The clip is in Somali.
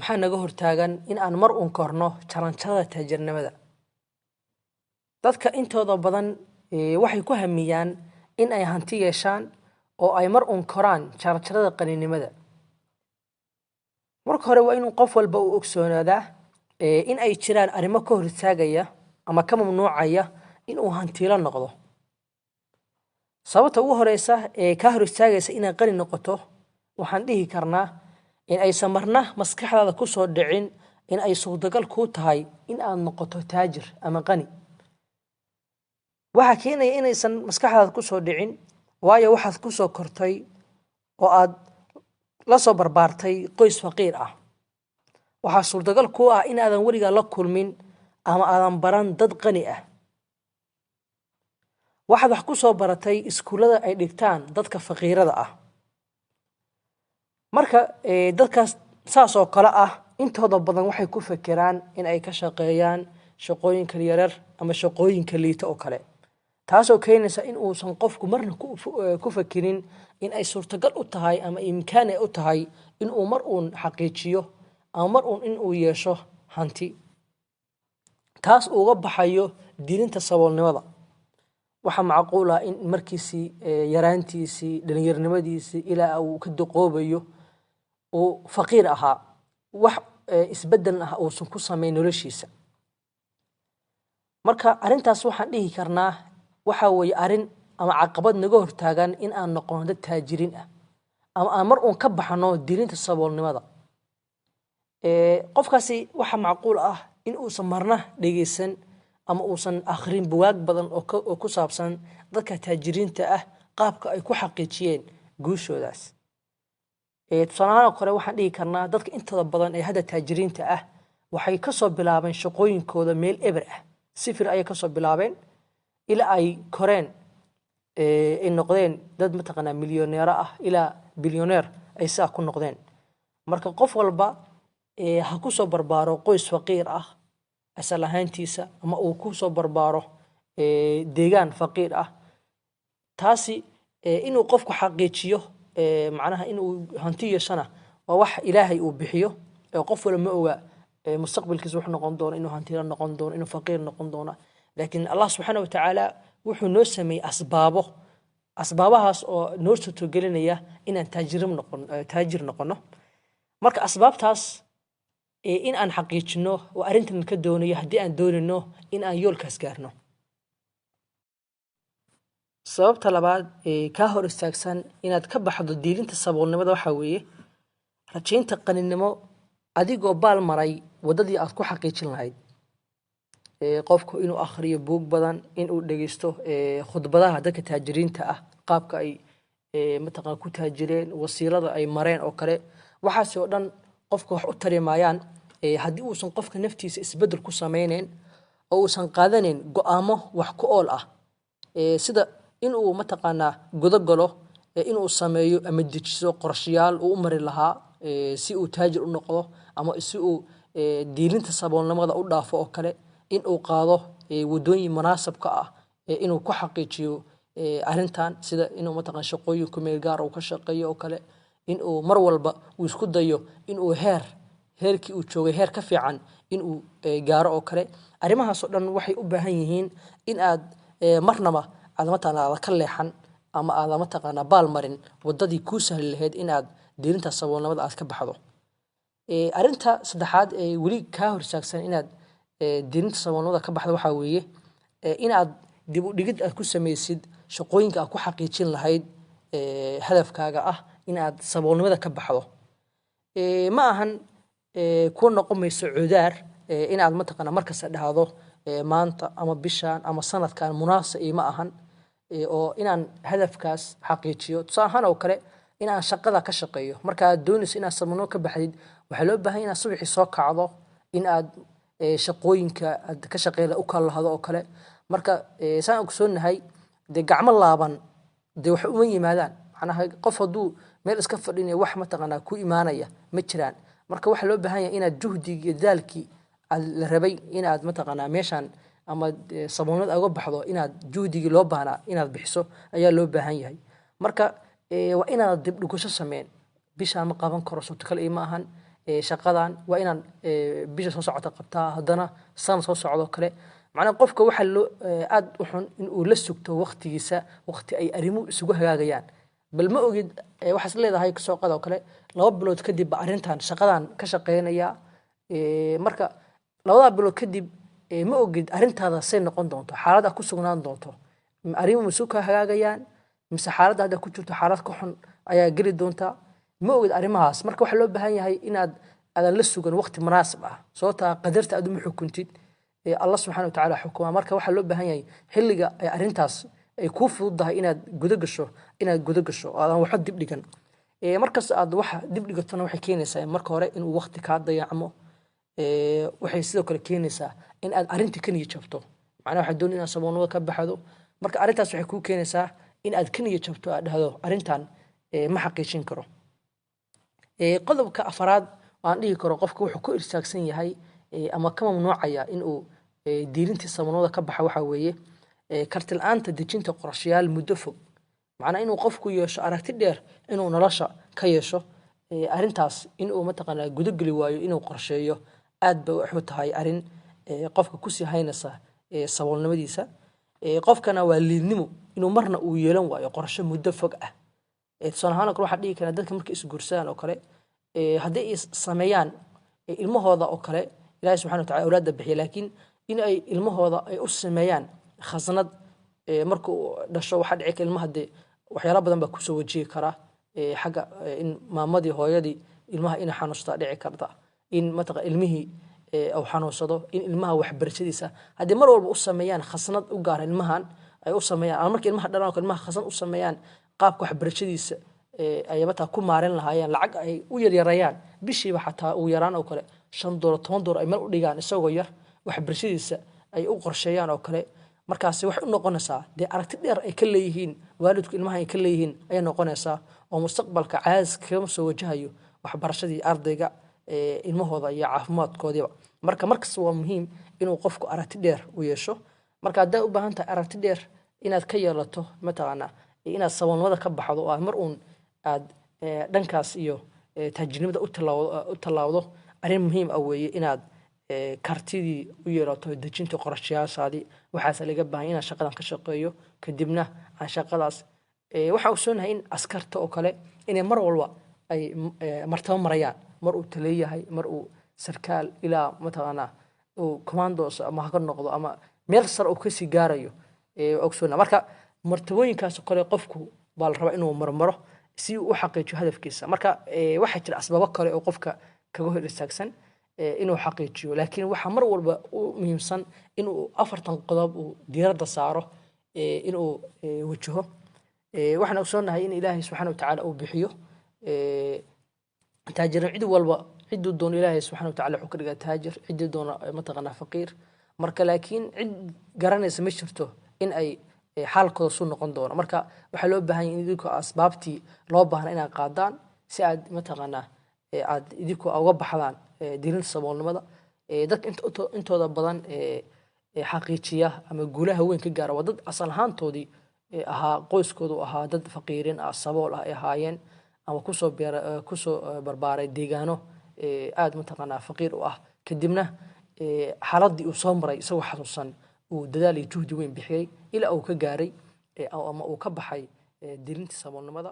maxaa naga hortaagan in aan mar uun korno jaranjarada taajirnimada. Dadka intooda badan waxay ku hamiyaan in ay hanti yeeshaan oo ay mar uun koraan jaranjarada qaninimada. Marka hore waa inuu qof walba u ogsoonaada in ay jiraan arrimo ka hortaagaya ama ka mamnuucaya in uu hantiilo noqdo. Sababta ugu horeysa ka hortaagaysa inaad qani noqoto waxaan dhihi karnaa in ay samarna maskaxdaada ku soo dhicin in ay suurtagal ku tahay in aad noqoto taajir ama qani. Waxa keenaya inaysan maskaxdaada ku soo dhicin waayo waxaad ku soo kortay oo aad la soo barbaartay qoys faqiir ah. Waxa suurtagal ku ah in aadan weliga la kulmin ama aadan baran dad qani ah. waxaad wax ku soo baratay iskuulada ay dhigtaan dadka faqiirada ah. Marka dadkaas saas oo kale ah intooda badan waxay ku fekeraan in ay ka shaqeeyaan shaqooyinka yaryar ama shaqooyinka liita oo kale, taasoo keenaysa in uusan qofku marna ku fekerin in ay suurtagal u tahay ama imkaan u tahay in uu mar uun xaqiijiyo ama mar uun in uu yeesho hanti, taas uga baxayo diirinta saboolnimada. waxa macquul ah in markiisii yaraantiisii dhalinyarnimadiisii ilaa uu ka duqoobayo oo faqiir ahaa wax isbedel ah oo ku sameeyay noloshiisa. Marka arintaas waxaan dhihi karnaa waxa weeye arin ama caqabad naga hortaagan in aan noqono dad taajiriin ah ama aan mar uun ka baxno diirinta saboolnimada. qofkaasi waxa macquul ah in uusan marna dhegeysan ama uusan akhrin buugaag badan oo ku saabsan dadka taajiriinta ah qaabka ay ku xaqiijiyeen guushoodaas. tusaalahaan kale waxaan dhihi karnaa dadka intooda badan ee hadda taajiriinta ah waxay ka soo bilaabeen shaqooyinkooda meel eber ah, sifir ayay ka soo bilaabeen ilaa ay koreen ay noqdeen dad mataqaanaa milyaneer ah ilaa bilyaneer ay saa ku noqdeen. marka qof walba ha ku soo barbaaro qoys faqiir ah asal ahaantiisa ama uu ku soo barbaaro deegaan faqiir ah, taasi inuu qofku xaqiijiyo macnaha inuu hanti yeeshana waa wax ilaahay uu bixiyo qof walba ma oga mustaqbalkiisa wuxuu noqon doono, inuu hantiilo noqon doono, inuu faqiir noqon doono. laakiin Allah subhanahu wa ta'ala wuxuu noo sameeyay asbaabahaas oo noo suurtagelinaya inaan taajir noqono. marka asbaabtaas in aan xaqiijino oo arintan ka doonayo haddii aan doonino in aan yoolkaas gaarno. sababta labaad ka hor istaagsan inaad ka baxdo diilinta saboolnimada waxa weeye rajaynta qaninimo adigoo baal maray wadadii aad ku xaqiijin lahayd. qofku inuu akhriyo buug badan, inuu dhageysto khudbadaha dadka taajiriinta ah qaabka ay mataqaan ku taajireen, wasiilada ay mareen oo kale, waxaas oo dhan qofka wax u tarimayaan haddii uusan qofka naftiisa isbedel ku sameeyeen oo uusan qaadanin go'aamo wax ku ool ah sida inuu mataqaanaa gudagalo inuu sameeyo ama dejiso qorshayaal uu u mari lahaa si uu taajir u noqdo ama si uu diilinta saboolnimada u dhaafo oo kale, in uu qaado wadooyin munaasabka ah inuu ku xaqiijiyo arintan, sida inuu mataqaan shaqooyinka meel gaar ah uu ka shaqeeyo oo kale, in uu mar walba uu isku dayo in uu heerkii uu joogay heer ka fiican in uu gaaro oo kale. arrimahaas oo dhan waxay u baahan yihiin in aad marnaba aad mataqaanaa ka leexan ama aad mataqaanaa baal marin wadadii ku sahli lahayd in aad diirinta saboolnimada aad ka baxdo. arinta saddexaad weli ka horsaagsan inaad diirinta saboolnimada ka baxdo waxa weeye in aad dib u dhigid aad ku sameysid shaqooyinka aad ku xaqiijin lahayd hadafkaaga ah in aad saboolnimada ka baxdo. ma ahan ku noqomayso cudaar in aad mataqaanaa markasta dhahdo maanta ama bishaan ama sanadkan munaasib ma ahan oo inaan hadafkaas xaqiijiyo. tusaalahaan oo kale in aan shaqada ka shaqeeyo, marka aad doonayso inaad saboolnimo ka baxdid waxaa loo baahan inaad subaxii soo kacdo, in aad shaqooyinka aad ka shaqeeyda u kala lahado oo kale. marka saan ogsoonahay dee gacmo laaban dee wax uma yimaadaan, macnaha qof hadduu meel iska fadhinayo wax mataqaanaa ku imaanaya ma jiraan. marka waxa loo baahan yahay inaad juhdigii iyo daalkii la rabay inaad mataqaanaa meeshaan ama saboolnimada uga baxdo inaad juhdigii loo baahnaa inaad bixiso ayaa loo baahan yahay. marka waa inaad dib dhugasho sameyn, bishaan ma qaban karo suurtagal ma ahan shaqadan waa inaan bisha soo socota qabtaa haddana san soo socdo kale macnaha qofka waxa loo aad u xun in uu la sugto waqtigiisa waqti ay arrimuhu isugu hagaagayaan bal ma ogid waxaas leedahay soo qado kale 2 bilood kadib arrintan shaqadan ka shaqeynaya marka 2 bilood kadib ma ogid arrintaada say noqon doonto xaaladda ku sugnaan doonto arrimuhu isugu hagaagayaan mise xaaladda hadda ku jirto xaalad ka xun ayaa geli doonta ma ogid arrimahaas marka waxa loo baahan yahay inaad adan la sugan waqti munaasib ah sababta qadarta aad u xukuntid Allah subhanahu wa ta'ala xukuma marka waxa loo baahan yahay xilliga ay arrintaas ay ku fududahay inaad guda gasho aan wax dib dhigan markaas aad wax dib dhigatona waxay keenaysaa marka hore in uu waqti ka dayacmo waxay sidoo kale keenaysaa in aad arrinta ka niyad jabto macnaha waxa doonayna saboonada ka baxdo marka arrintaas waxay ku keenaysaa in aad ka niyad jabto aad dhahdo arrintan ma xaqiijin karo qodobka afraad aan dhihi karo qofka wuxuu ku irsaagsan yahay ama ka mamnuucaya in uu diirintii saboonada ka baxa waxa weeye karti la'aanta dejinta qorshayaal muddo fog macnaha inuu qofku yeesho aragti dheer inuu nolosha ka yeesho arrintaas inuu mataqaanaa gudageli waayo inuu qorsheeyo aad bay wuxuu tahay arrin qofka ku sii haynaysa saboolnimadiisa qofkana waa liidnimo inuu marna uu yeelan waayo qorshe muddo fog ah tusaale ahaan waxa dhihi kara dadka markay is guursadaan oo kale haddii ay sameeyaan ilmahooda oo kale ilaahay subxaanahu wa ta'ala awlaadda bixiya laakiin in ay ilmahooda ay u sameeyaan khasnad markuu dhasho waxa dhici kara ilmaha de waxyaalo badan baa ku soo wajihi kara xagga in maamadii hooyadii ilmaha in xanuusta dhici karta in mataqa ilmihii oo xanuunsado in ilmaha waxbarashadiisa haddii mar walba u sameeyaan khasnad u gaar ilmahan ay u sameeyaan markii ilmaha dhalaan oo ilmaha khasnad u sameeyaan qaabka waxbarashadiisa ay mata ku maarin lahaayeen lacag ay u yaryarayaan bishiiba xataa uu yaraan oo kale $5 $10 ay meel u dhigaan isagoo yar waxbarashadiisa ay u qorsheeyaan oo kale markaas wax u noqonaysaa de aragti dheer ay ka leeyihiin waalidku ilmaha ay ka leeyihiin ay noqonaysaa oo mustaqbalka caas kama soo wajahayo waxbarashadii ardayga ilmahooda iyo caafimaadkoodiba markaas waa muhiim inuu qofku aragti dheer u yeesho marka hadaa u baahan tahay aragti dheer inaad ka yeelato mataqaana inaad saboonimada ka baxdo oo mar uun aad dhankaas iyo taajirnimada u talaawdo arrin muhiim ah weeye inaad kartidii u yeelato dejinta qorshayaashaadii waxaas laga baahan inaad shaqadan ka shaqeeyo kadibna aan shaqadaas waxa uu soo nahay in askarta oo kale inay mar walba ay martaba marayaan mar uu taleeyahay mar uu sarkaal ilaa mataqaana uu commandos ama ka noqdo ama meel sar uu ka sii gaarayo ogsoona marka martabooyinkaas kale qofku baa la rabaa inuu marmaro si uu u xaqiijiyo hadafkiisa marka waxa jira asbaabo kale oo qofka kaga hor istaagsan inuu xaqiijiyo laakiin waxa mar walba u muhiimsan inuu 4 qodob uu diiradda saaro inuu wajaho waxaan ogsoonahay in ilaahay subxaanahu wa ta'ala uu bixiyo taajir cid walba cid doon ilaahay subxaanahu wa ta'ala wuxuu ka dhigaa taajir cid doon mataqaana faqiir marka laakiin cid garanaysa ma jirto in ay xaalkooda soo noqon doono marka waxa loo baahan yahay in idinku asbaabtii loo baahan inaad qaadaan si aad mataqaana aad idinku uga baxdaan diirinta saboolnimada dadka intooda badan xaqiijiya ama guulaha weyn ka gaara waa dad asal ahaantoodii ahaa qoyskoodu ahaa dad faqiirin ah sabool ah ay ahaayeen ama kusoo barbaaray deegaano aad mataqaana faqiir u ah kadibna xaaladii uu soo maray isagoo xasuusan uu dadaal iyo juhdi weyn bixiyay ilaa uu ka gaaray ama uu ka baxay diirinta saboolnimada